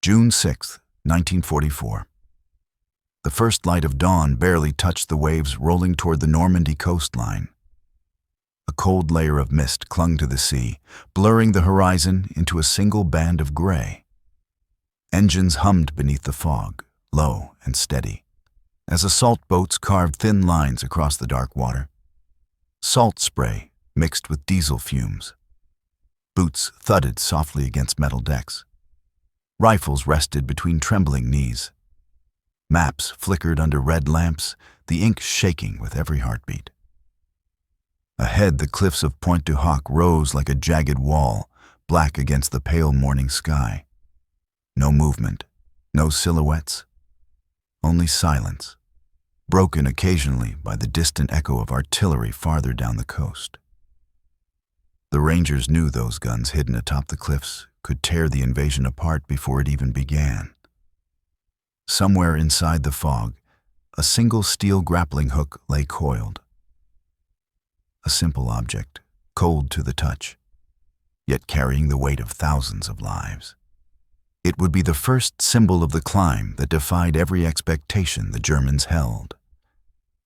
June 6, 1944. The first light of dawn barely touched the waves rolling toward the Normandy coastline. A cold layer of mist clung to the sea, blurring the horizon into a single band of gray. Engines hummed beneath the fog, low and steady, as assault boats carved thin lines across the dark water. Salt spray mixed with diesel fumes. Boots thudded softly against metal decks. Rifles rested between trembling knees. Maps flickered under red lamps, the ink shaking with every heartbeat. Ahead, the cliffs of Pointe du Hoc rose like a jagged wall, black against the pale morning sky. No movement, no silhouettes, only silence, broken occasionally by the distant echo of artillery farther down the coast. The Rangers knew those guns hidden atop the cliffs could tear the invasion apart before it even began. Somewhere inside the fog, a single steel grappling hook lay coiled. A simple object, cold to the touch, yet carrying the weight of thousands of lives. It would be the first symbol of the climb that defied every expectation the Germans held.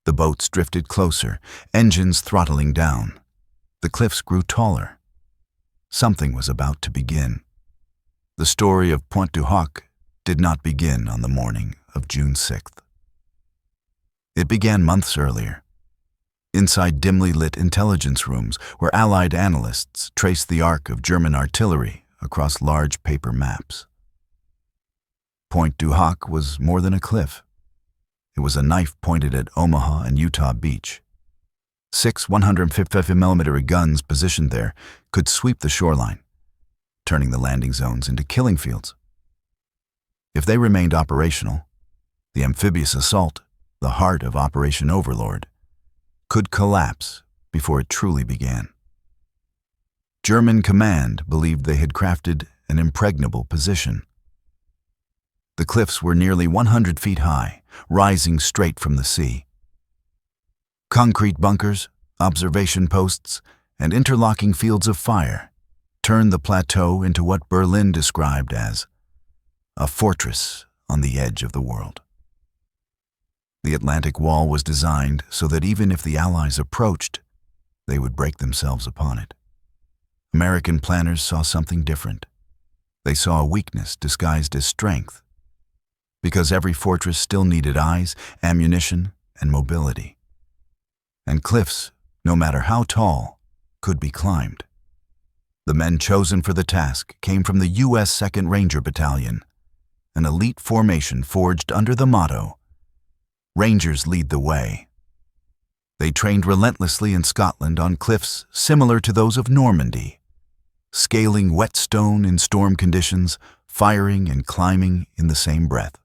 The boats drifted closer, engines throttling down. The cliffs grew taller. Something was about to begin. The story of Pointe du Hoc did not begin on the morning of June 6th. It began months earlier, inside dimly lit intelligence rooms where Allied analysts traced the arc of German artillery across large paper maps. Pointe du Hoc was more than a cliff. It was a knife pointed at Omaha and Utah Beach. 6 150mm guns positioned there could sweep the shoreline, turning the landing zones into killing fields. If they remained operational, the amphibious assault, the heart of Operation Overlord, could collapse before it truly began. German command believed they had crafted an impregnable position. The cliffs were nearly 100 feet high, rising straight from the sea. Concrete bunkers, observation posts, and interlocking fields of fire turned the plateau into what Berlin described as a fortress on the edge of the world. The Atlantic Wall was designed so that even if the Allies approached, they would break themselves upon it. American planners saw something different. They saw a weakness disguised as strength, because every fortress still needed eyes, ammunition, and mobility. And cliffs, no matter how tall, could be climbed. The men chosen for the task came from the U.S. 2nd Ranger Battalion, an elite formation forged under the motto, "Rangers lead the way." They trained relentlessly in Scotland on cliffs similar to those of Normandy, scaling wet stone in storm conditions, firing and climbing in the same breath.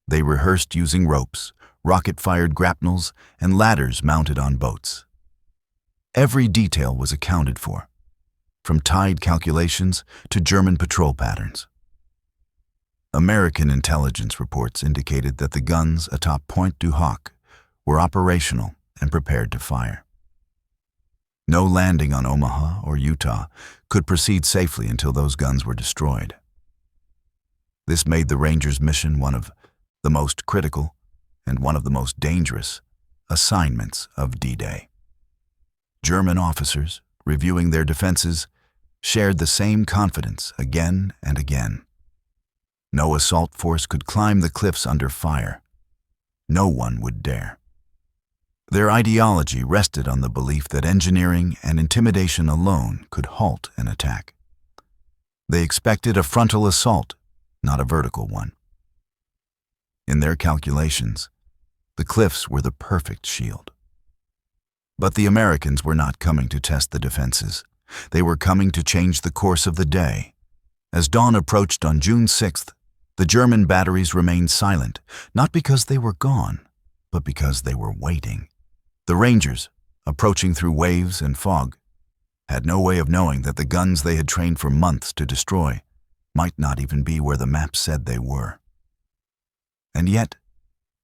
They rehearsed using ropes, rocket-fired grapnels, and ladders mounted on boats. Every detail was accounted for, from tide calculations to German patrol patterns. American intelligence reports indicated that the guns atop Pointe du Hoc were operational and prepared to fire. No landing on Omaha or Utah could proceed safely until those guns were destroyed. This made the Rangers' mission one of the most critical and one of the most dangerous assignments of D-Day. German officers, reviewing their defenses, shared the same confidence again and again. No assault force could climb the cliffs under fire. No one would dare. Their ideology rested on the belief that engineering and intimidation alone could halt an attack. They expected a frontal assault, not a vertical one. In their calculations, the cliffs were the perfect shield. But the Americans were not coming to test the defenses. They were coming to change the course of the day. As dawn approached on June 6th, the German batteries remained silent, not because they were gone, but because they were waiting. The Rangers, approaching through waves and fog, had no way of knowing that the guns they had trained for months to destroy might not even be where the map said they were. And yet,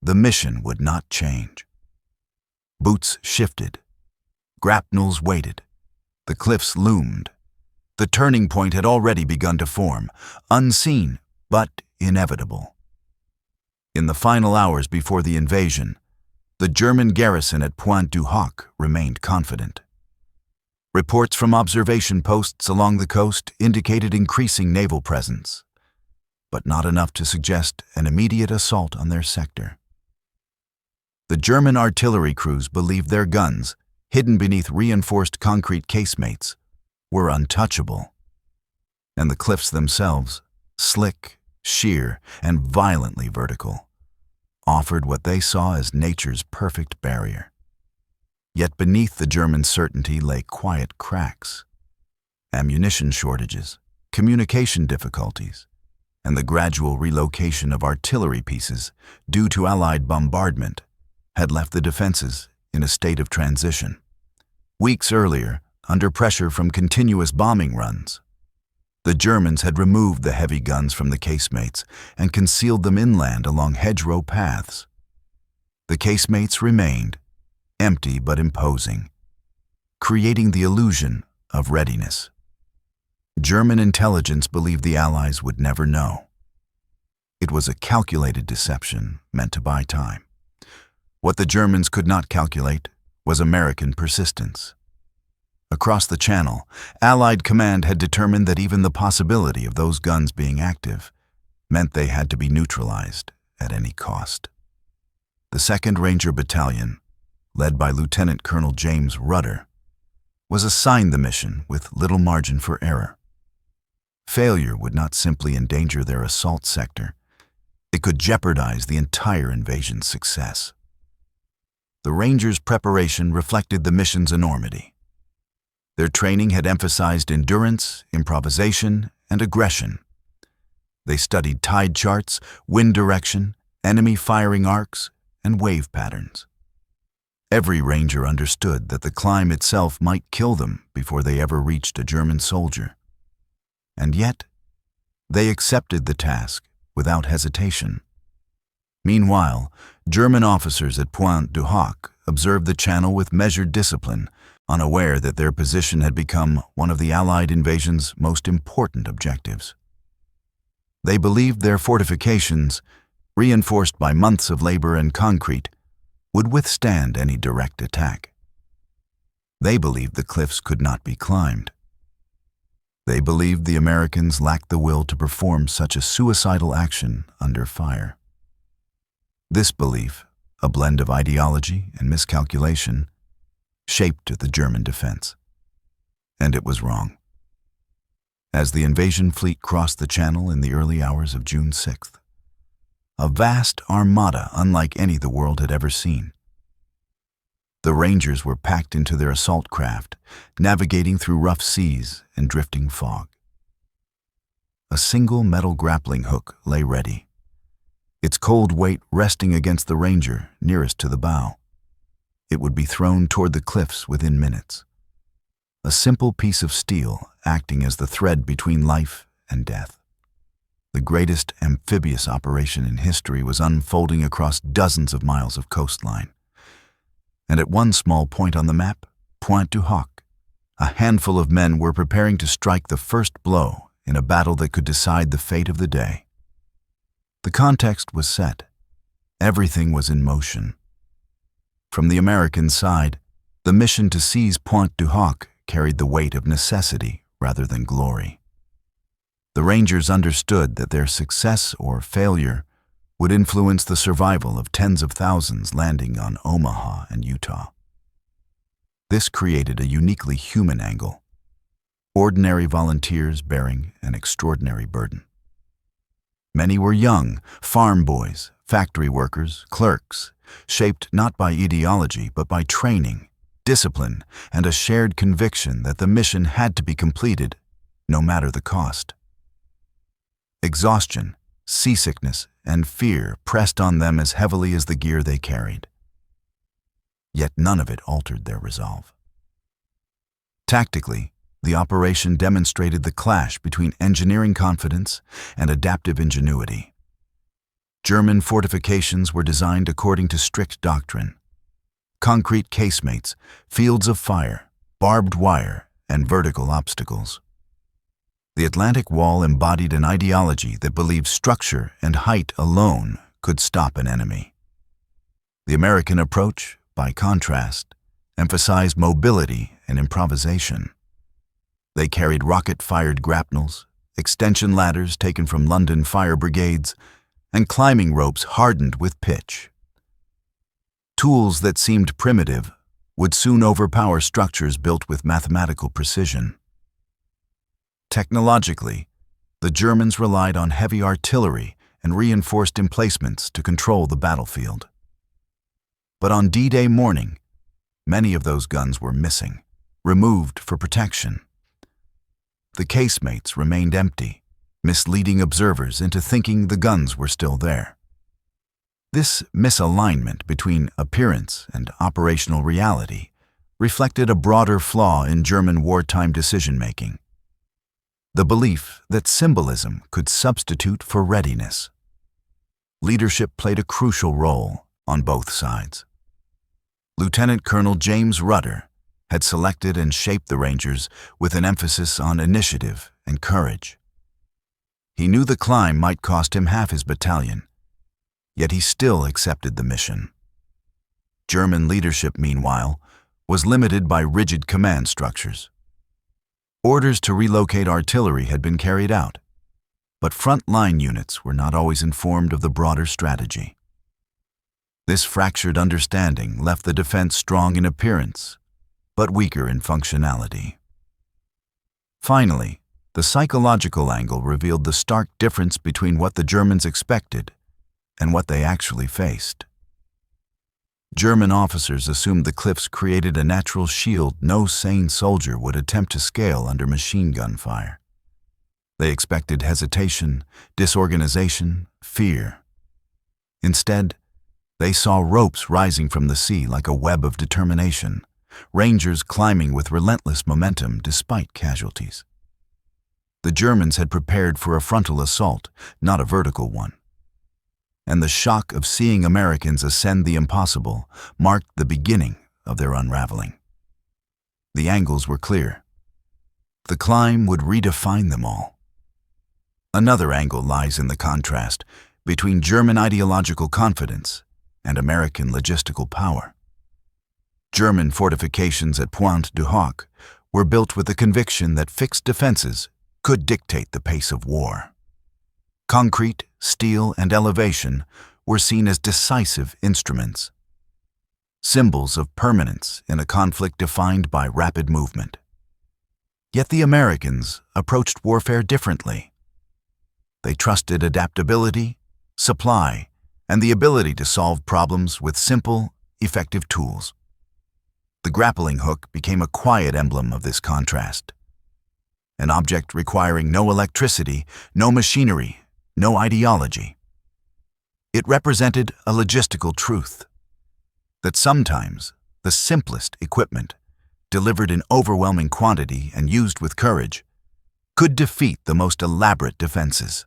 the mission would not change. Boots shifted. Grapnels waited. The cliffs loomed. The turning point had already begun to form. Unseen, but inevitable. In the final hours before the invasion, the German garrison at Pointe du Hoc remained confident. Reports from observation posts along the coast indicated increasing naval presence, but not enough to suggest an immediate assault on their sector. The German artillery crews believed their guns, hidden beneath reinforced concrete casemates, were untouchable, and the cliffs themselves, slick, sheer, and violently vertical, offered what they saw as nature's perfect barrier. Yet beneath the German certainty lay quiet cracks, ammunition shortages, communication difficulties, and the gradual relocation of artillery pieces due to Allied bombardment had left the defenses in a state of transition. Weeks earlier, under pressure from continuous bombing runs, the Germans had removed the heavy guns from the casemates and concealed them inland along hedgerow paths. The casemates remained, empty but imposing, creating the illusion of readiness. German intelligence believed the Allies would never know. It was a calculated deception meant to buy time. What the Germans could not calculate was American persistence. Across the Channel, Allied command had determined that even the possibility of those guns being active meant they had to be neutralized at any cost. The 2nd Ranger Battalion, led by Lieutenant Colonel James Rudder, was assigned the mission with little margin for error. Failure would not simply endanger their assault sector, it could jeopardize the entire invasion's success. The Rangers' preparation reflected the mission's enormity. Their training had emphasized endurance, improvisation, and aggression. They studied tide charts, wind direction, enemy firing arcs, and wave patterns. Every Ranger understood that the climb itself might kill them before they ever reached a German soldier. And yet, they accepted the task without hesitation. Meanwhile, German officers at Pointe du Hoc observed the Channel with measured discipline, unaware that their position had become one of the Allied invasion's most important objectives. They believed their fortifications, reinforced by months of labor and concrete, would withstand any direct attack. They believed the cliffs could not be climbed. They believed the Americans lacked the will to perform such a suicidal action under fire. This belief, a blend of ideology and miscalculation, shaped the German defense. And it was wrong. As the invasion fleet crossed the Channel in the early hours of June 6th, a vast armada unlike any the world had ever seen. The Rangers were packed into their assault craft, navigating through rough seas and drifting fog. A single metal grappling hook lay ready, its cold weight resting against the Ranger nearest to the bow. It would be thrown toward the cliffs within minutes. A simple piece of steel acting as the thread between life and death. The greatest amphibious operation in history was unfolding across dozens of miles of coastline. And at one small point on the map, Pointe du Hoc, a handful of men were preparing to strike the first blow in a battle that could decide the fate of the day. The context was set. Everything was in motion. From the American side, the mission to seize Pointe du Hoc carried the weight of necessity rather than glory. The Rangers understood that their success or failure would influence the survival of tens of thousands landing on Omaha and Utah. This created a uniquely human angle, ordinary volunteers bearing an extraordinary burden. Many were young, farm boys, factory workers, clerks, shaped not by ideology but by training, discipline, and a shared conviction that the mission had to be completed, no matter the cost. Exhaustion, seasickness, and fear pressed on them as heavily as the gear they carried. Yet none of it altered their resolve. Tactically, the operation demonstrated the clash between engineering confidence and adaptive ingenuity. German fortifications were designed according to strict doctrine. Concrete casemates, fields of fire, barbed wire, and vertical obstacles. The Atlantic Wall embodied an ideology that believed structure and height alone could stop an enemy. The American approach, by contrast, emphasized mobility and improvisation. They carried rocket-fired grapnels, extension ladders taken from London fire brigades, and climbing ropes hardened with pitch. Tools that seemed primitive would soon overpower structures built with mathematical precision. Technologically, the Germans relied on heavy artillery and reinforced emplacements to control the battlefield. But on D-Day morning, many of those guns were missing, removed for protection. The casemates remained empty, misleading observers into thinking the guns were still there. This misalignment between appearance and operational reality reflected a broader flaw in German wartime decision-making: the belief that symbolism could substitute for readiness. Leadership played a crucial role on both sides. Lieutenant Colonel James Rudder had selected and shaped the Rangers with an emphasis on initiative and courage. He knew the climb might cost him half his battalion, yet he still accepted the mission. German leadership, meanwhile, was limited by rigid command structures. Orders to relocate artillery had been carried out, but front-line units were not always informed of the broader strategy. This fractured understanding left the defense strong in appearance, but weaker in functionality. Finally, the psychological angle revealed the stark difference between what the Germans expected and what they actually faced. German officers assumed the cliffs created a natural shield no sane soldier would attempt to scale under machine gun fire. They expected hesitation, disorganization, fear. Instead, they saw ropes rising from the sea like a web of determination, Rangers climbing with relentless momentum despite casualties. The Germans had prepared for a frontal assault, not a vertical one. And the shock of seeing Americans ascend the impossible marked the beginning of their unraveling. The angles were clear. The climb would redefine them all. Another angle lies in the contrast between German ideological confidence and American logistical power. German fortifications at Pointe du Hoc were built with the conviction that fixed defenses could dictate the pace of war. Concrete, steel, and elevation were seen as decisive instruments, symbols of permanence in a conflict defined by rapid movement. Yet the Americans approached warfare differently. They trusted adaptability, supply, and the ability to solve problems with simple, effective tools. The grappling hook became a quiet emblem of this contrast. An object requiring no electricity, no machinery, no ideology. It represented a logistical truth, that sometimes the simplest equipment, delivered in overwhelming quantity and used with courage, could defeat the most elaborate defenses.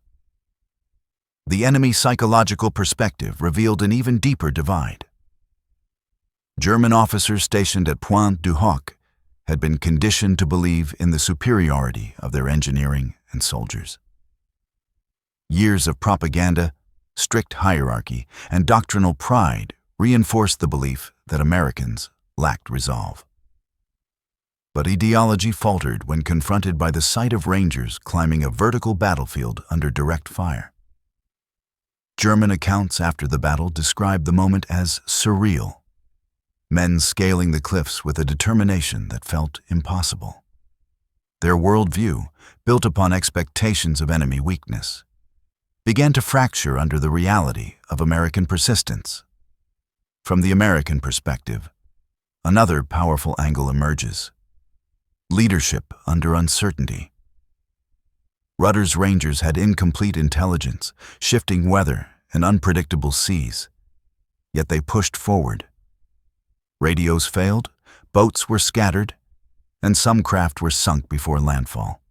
The enemy's psychological perspective revealed an even deeper divide. German officers stationed at Pointe du Hoc had been conditioned to believe in the superiority of their engineering and soldiers. Years of propaganda, strict hierarchy, and doctrinal pride reinforced the belief that Americans lacked resolve. But ideology faltered when confronted by the sight of Rangers climbing a vertical battlefield under direct fire. German accounts after the battle described the moment as surreal, men scaling the cliffs with a determination that felt impossible. Their worldview, built upon expectations of enemy weakness, began to fracture under the reality of American persistence. From the American perspective, another powerful angle emerges: leadership under uncertainty. Rudder's Rangers had incomplete intelligence, shifting weather, and unpredictable seas, yet they pushed forward. Radios failed, boats were scattered, and some craft were sunk before landfall.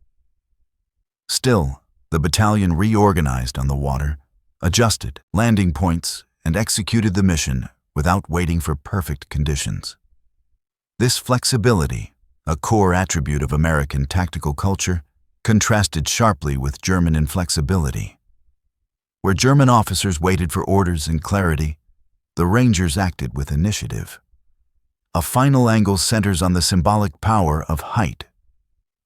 Still, the battalion reorganized on the water, adjusted landing points, and executed the mission without waiting for perfect conditions. This flexibility, a core attribute of American tactical culture, contrasted sharply with German inflexibility. Where German officers waited for orders and clarity, the Rangers acted with initiative. A final angle centers on the symbolic power of height.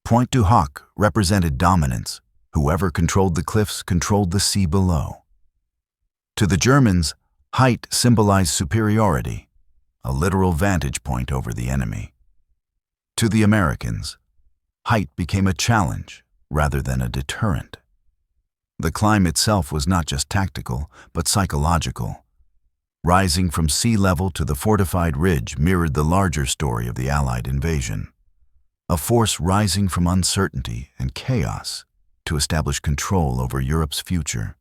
Pointe du Hoc represented dominance. Whoever controlled the cliffs controlled the sea below. To the Germans, height symbolized superiority, a literal vantage point over the enemy. To the Americans, height became a challenge rather than a deterrent. The climb itself was not just tactical, but psychological. Rising from sea level to the fortified ridge mirrored the larger story of the Allied invasion. A force rising from uncertainty and chaos to establish control over Europe's future.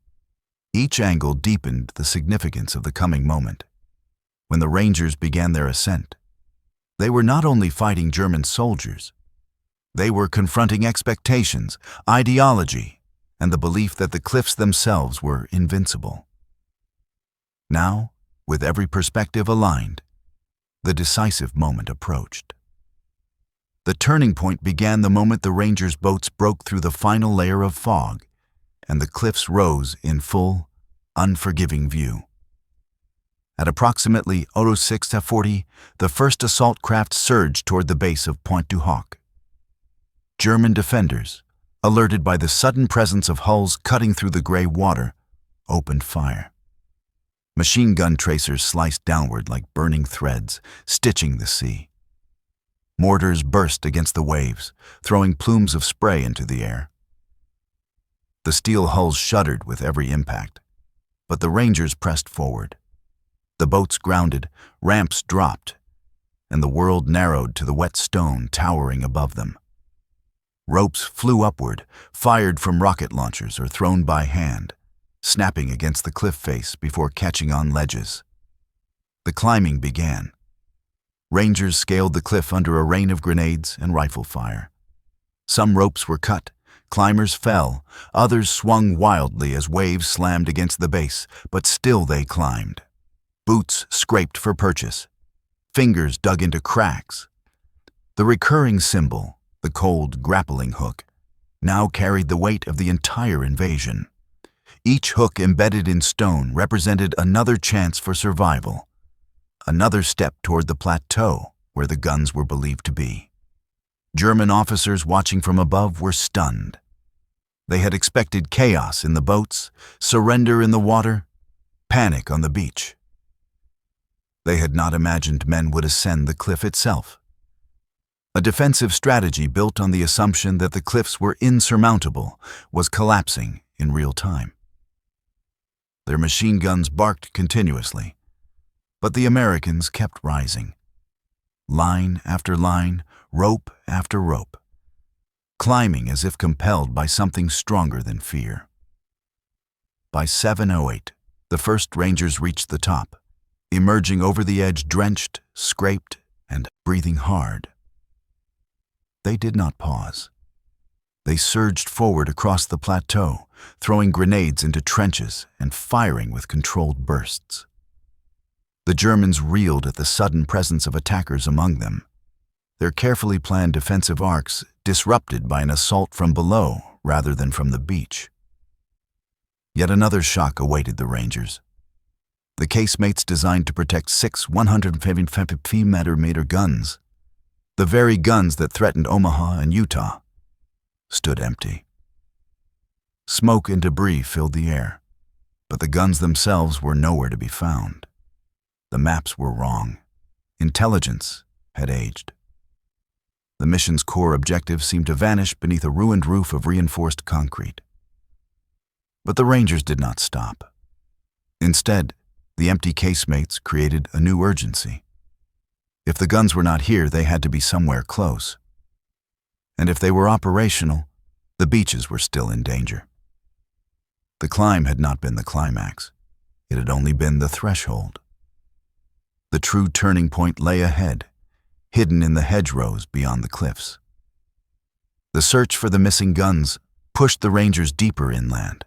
Each angle deepened the significance of the coming moment. When the Rangers began their ascent, they were not only fighting German soldiers, they were confronting expectations, ideology, and the belief that the cliffs themselves were invincible. Now, with every perspective aligned, the decisive moment approached. The turning point began the moment the Rangers' boats broke through the final layer of fog, and the cliffs rose in full, unforgiving view. At approximately 06:40, the first assault craft surged toward the base of Pointe du Hoc. German defenders, alerted by the sudden presence of hulls cutting through the gray water, opened fire. Machine gun tracers sliced downward like burning threads, stitching the sea. Mortars burst against the waves, throwing plumes of spray into the air. The steel hulls shuddered with every impact, but the Rangers pressed forward. The boats grounded, ramps dropped, and the world narrowed to the wet stone towering above them. Ropes flew upward, fired from rocket launchers or thrown by hand, snapping against the cliff face before catching on ledges. The climbing began. Rangers scaled the cliff under a rain of grenades and rifle fire. Some ropes were cut, climbers fell, others swung wildly as waves slammed against the base, but still they climbed. Boots scraped for purchase. Fingers dug into cracks. The recurring symbol, the cold grappling hook, now carried the weight of the entire invasion. Each hook embedded in stone represented another chance for survival, another step toward the plateau where the guns were believed to be. German officers watching from above were stunned. They had expected chaos in the boats, surrender in the water, panic on the beach. They had not imagined men would ascend the cliff itself. A defensive strategy built on the assumption that the cliffs were insurmountable was collapsing in real time. Their machine guns barked continuously, but the Americans kept rising. Line after line, rope after rope, climbing as if compelled by something stronger than fear. By 7:08, the first Rangers reached the top, emerging over the edge drenched, scraped, and breathing hard. They did not pause. They surged forward across the plateau, throwing grenades into trenches and firing with controlled bursts. The Germans reeled at the sudden presence of attackers among them, their carefully planned defensive arcs disrupted by an assault from below rather than from the beach. Yet another shock awaited the Rangers. The casemates designed to protect 6 150mm guns, the very guns that threatened Omaha and Utah, stood empty. Smoke and debris filled the air, but the guns themselves were nowhere to be found. The maps were wrong. Intelligence had aged. The mission's core objective seemed to vanish beneath a ruined roof of reinforced concrete. But the Rangers did not stop. Instead, the empty casemates created a new urgency. If the guns were not here, they had to be somewhere close. And if they were operational, the beaches were still in danger. The climb had not been the climax. It had only been the threshold. The true turning point lay ahead, hidden in the hedgerows beyond the cliffs. The search for the missing guns pushed the Rangers deeper inland,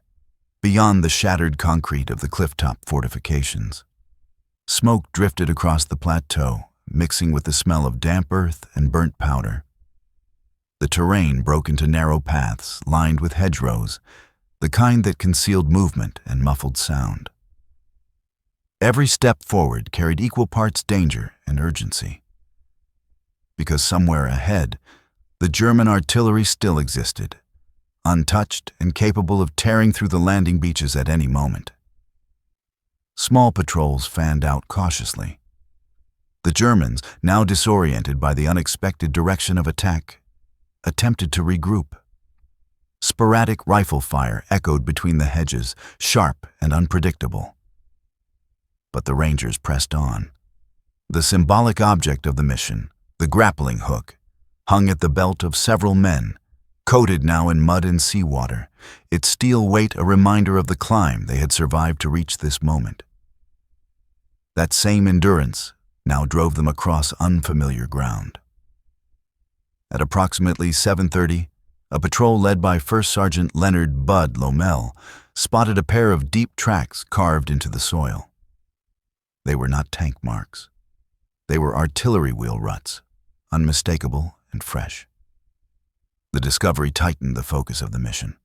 beyond the shattered concrete of the clifftop fortifications. Smoke drifted across the plateau, mixing with the smell of damp earth and burnt powder. The terrain broke into narrow paths lined with hedgerows, the kind that concealed movement and muffled sound. Every step forward carried equal parts danger and urgency. Because somewhere ahead, the German artillery still existed, untouched and capable of tearing through the landing beaches at any moment. Small patrols fanned out cautiously. The Germans, now disoriented by the unexpected direction of attack, attempted to regroup. Sporadic rifle fire echoed between the hedges, sharp and unpredictable. But the Rangers pressed on. The symbolic object of the mission, the grappling hook, hung at the belt of several men, coated now in mud and seawater, its steel weight a reminder of the climb they had survived to reach this moment. That same endurance now drove them across unfamiliar ground. At approximately 7:30, a patrol led by First Sergeant Leonard "Bud" Lomel spotted a pair of deep tracks carved into the soil. They were not tank marks. They were artillery wheel ruts, unmistakable and fresh. The discovery tightened the focus of the mission.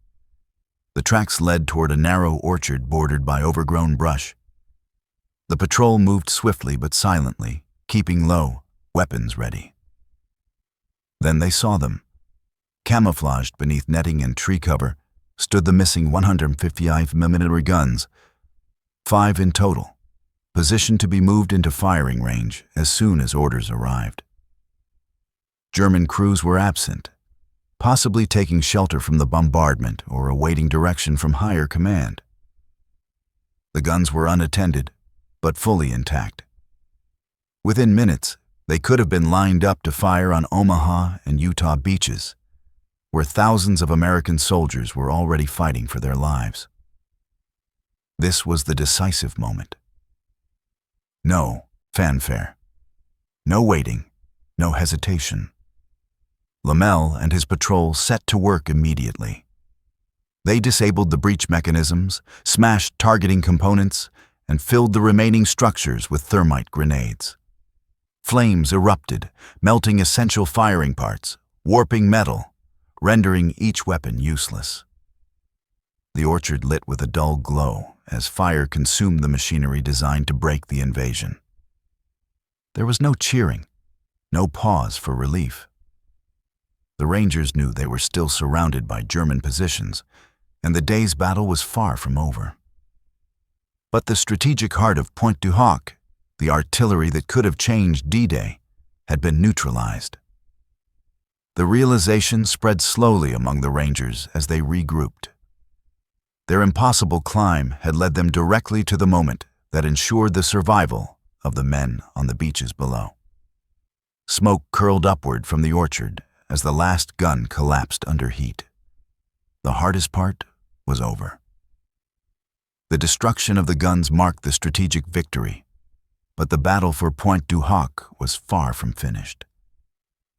The tracks led toward a narrow orchard bordered by overgrown brush. The patrol moved swiftly but silently, keeping low, weapons ready. Then they saw them. Camouflaged beneath netting and tree cover stood the missing 155mm guns, 5 in total, positioned to be moved into firing range as soon as orders arrived. German crews were absent, possibly taking shelter from the bombardment or awaiting direction from higher command. The guns were unattended, but fully intact. Within minutes, they could have been lined up to fire on Omaha and Utah beaches, where thousands of American soldiers were already fighting for their lives. This was the decisive moment. No fanfare, no waiting, no hesitation. Lomel and his patrol set to work immediately. They disabled the breach mechanisms, smashed targeting components, and filled the remaining structures with thermite grenades. Flames erupted, melting essential firing parts, warping metal, rendering each weapon useless. The orchard lit with a dull glow as fire consumed the machinery designed to break the invasion. There was no cheering, no pause for relief. The Rangers knew they were still surrounded by German positions, and the day's battle was far from over. But the strategic heart of Pointe du Hoc, the artillery that could have changed D-Day, had been neutralized. The realization spread slowly among the Rangers as they regrouped. Their impossible climb had led them directly to the moment that ensured the survival of the men on the beaches below. Smoke curled upward from the orchard as the last gun collapsed under heat. The hardest part was over. The destruction of the guns marked the strategic victory, but the battle for Pointe du Hoc was far from finished.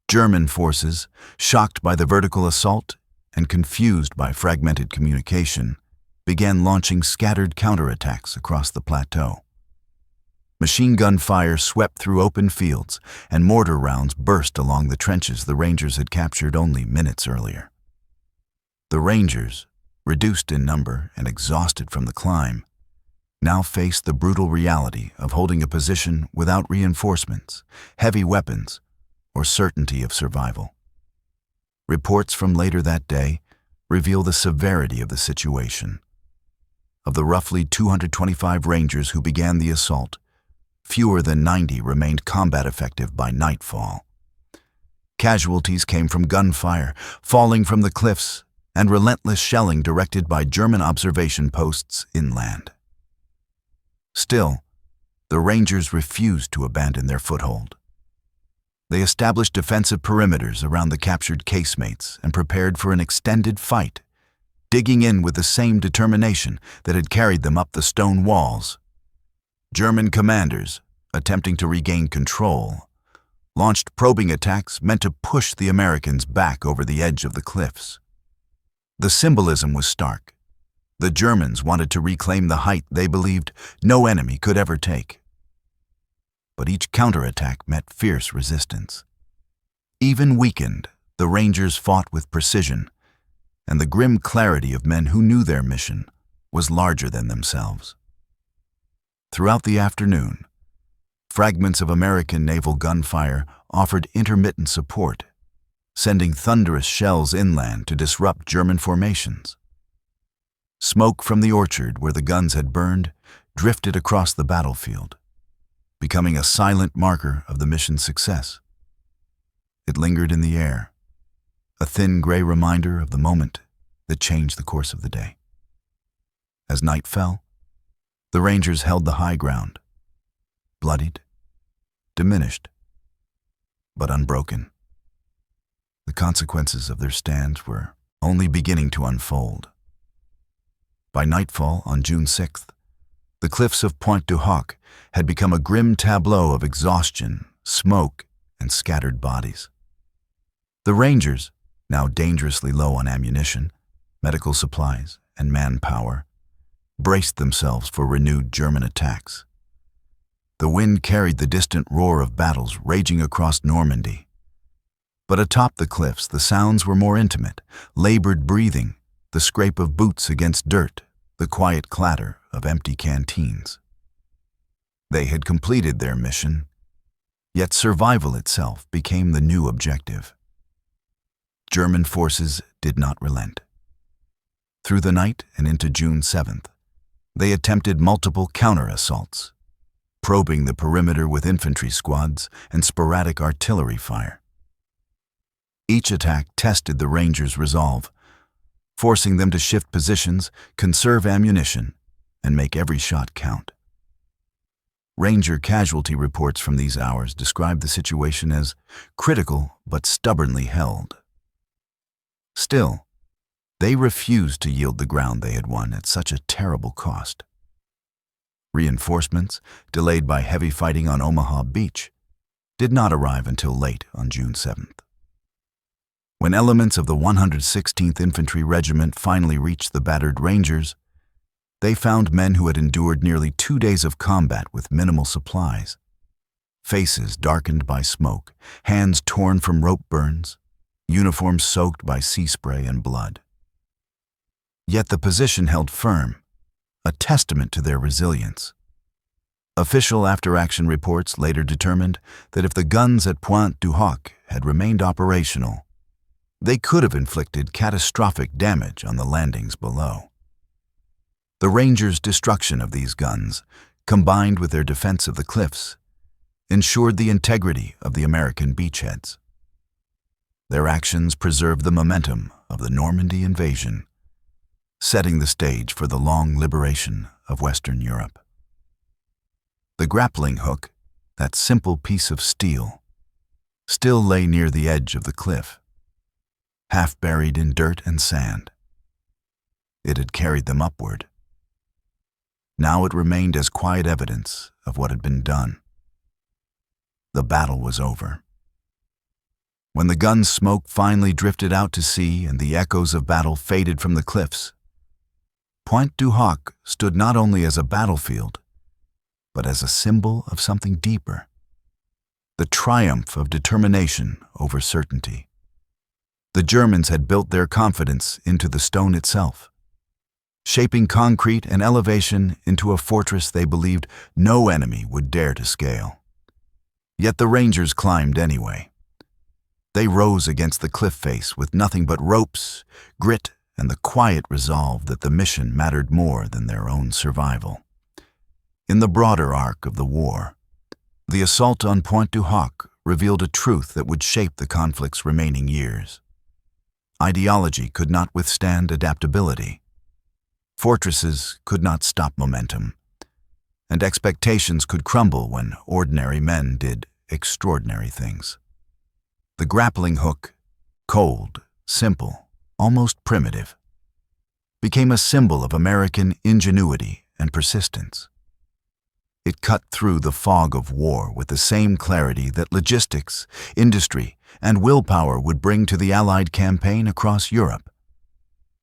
German forces, shocked by the vertical assault and confused by fragmented communication, began launching scattered counterattacks across the plateau. Machine gun fire swept through open fields, and mortar rounds burst along the trenches the Rangers had captured only minutes earlier. The Rangers, reduced in number and exhausted from the climb, now faced the brutal reality of holding a position without reinforcements, heavy weapons, or certainty of survival. Reports from later that day reveal the severity of the situation. Of the roughly 225 Rangers who began the assault, fewer than 90 remained combat effective by nightfall. Casualties came from gunfire, falling from the cliffs, and relentless shelling directed by German observation posts inland. Still, the Rangers refused to abandon their foothold. They established defensive perimeters around the captured casemates and prepared for an extended fight, digging in with the same determination that had carried them up the stone walls. German commanders, attempting to regain control, launched probing attacks meant to push the Americans back over the edge of the cliffs. The symbolism was stark. The Germans wanted to reclaim the height they believed no enemy could ever take. But each counterattack met fierce resistance. Even weakened, The Rangers fought with precision, and the grim clarity of men who knew their mission was larger than themselves. Throughout the afternoon, fragments of American naval gunfire offered intermittent support, sending thunderous shells inland to disrupt German formations. Smoke from the orchard where the guns had burned drifted across the battlefield, becoming a silent marker of the mission's success. It lingered in the air, a thin gray reminder of the moment that changed the course of the day. As night fell, the Rangers held the high ground, bloodied, diminished, but unbroken. The consequences of their stand were only beginning to unfold. By nightfall on June 6th, the cliffs of Pointe du Hoc had become a grim tableau of exhaustion, smoke, and scattered bodies. The Rangers, now dangerously low on ammunition, medical supplies, and manpower, braced themselves for renewed German attacks. The wind carried the distant roar of battles raging across Normandy. But atop the cliffs, the sounds were more intimate, labored breathing, the scrape of boots against dirt, the quiet clatter of empty canteens. They had completed their mission, yet survival itself became the new objective. German forces did not relent. Through the night and into June 7th, they attempted multiple counter-assaults, probing the perimeter with infantry squads and sporadic artillery fire. Each attack tested the Rangers' resolve, forcing them to shift positions, conserve ammunition, and make every shot count. Ranger casualty reports from these hours described the situation as critical but stubbornly held. Still, they refused to yield the ground they had won at such a terrible cost. Reinforcements, delayed by heavy fighting on Omaha Beach, did not arrive until late on June 7th. When elements of the 116th Infantry Regiment finally reached the battered Rangers, they found men who had endured nearly 2 days of combat with minimal supplies. Faces darkened by smoke, hands torn from rope burns, uniforms soaked by sea spray and blood. Yet the position held firm, a testament to their resilience. Official after-action reports later determined that if the guns at Pointe du Hoc had remained operational, they could have inflicted catastrophic damage on the landings below. The Rangers' destruction of these guns, combined with their defense of the cliffs, ensured the integrity of the American beachheads. Their actions preserved the momentum of the Normandy invasion, setting the stage for the long liberation of Western Europe. The grappling hook, that simple piece of steel, still lay near the edge of the cliff, half buried in dirt and sand. It had carried them upward. Now it remained as quiet evidence of what had been done. The battle was over. When the gun's smoke finally drifted out to sea and the echoes of battle faded from the cliffs, Pointe du Hoc stood not only as a battlefield, but as a symbol of something deeper, the triumph of determination over certainty. The Germans had built their confidence into the stone itself, shaping concrete and elevation into a fortress they believed no enemy would dare to scale. Yet the Rangers climbed anyway. They rose against the cliff face with nothing but ropes, grit, and the quiet resolve that the mission mattered more than their own survival. In the broader arc of the war, the assault on Pointe du Hoc revealed a truth that would shape the conflict's remaining years. Ideology could not withstand adaptability. Fortresses could not stop momentum, and expectations could crumble when ordinary men did extraordinary things. The grappling hook, cold, simple, almost primitive, became a symbol of American ingenuity and persistence. It cut through the fog of war with the same clarity that logistics, industry, and willpower would bring to the Allied campaign across Europe.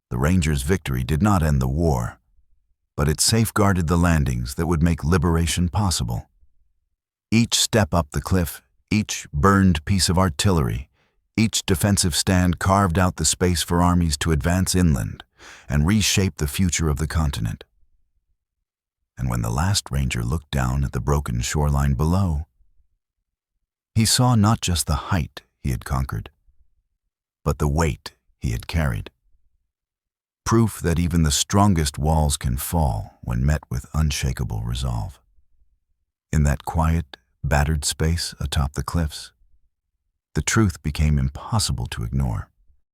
The Rangers' victory did not end the war, but it safeguarded the landings that would make liberation possible. Each step up the cliff, each burned piece of artillery, Each defensive stand carved out the space for armies to advance inland and reshape the future of the continent. And when the last ranger looked down at the broken shoreline below, he saw not just the height he had conquered, but the weight he had carried. Proof that even the strongest walls can fall when met with unshakable resolve. In that quiet, battered space atop the cliffs, the truth became impossible to ignore.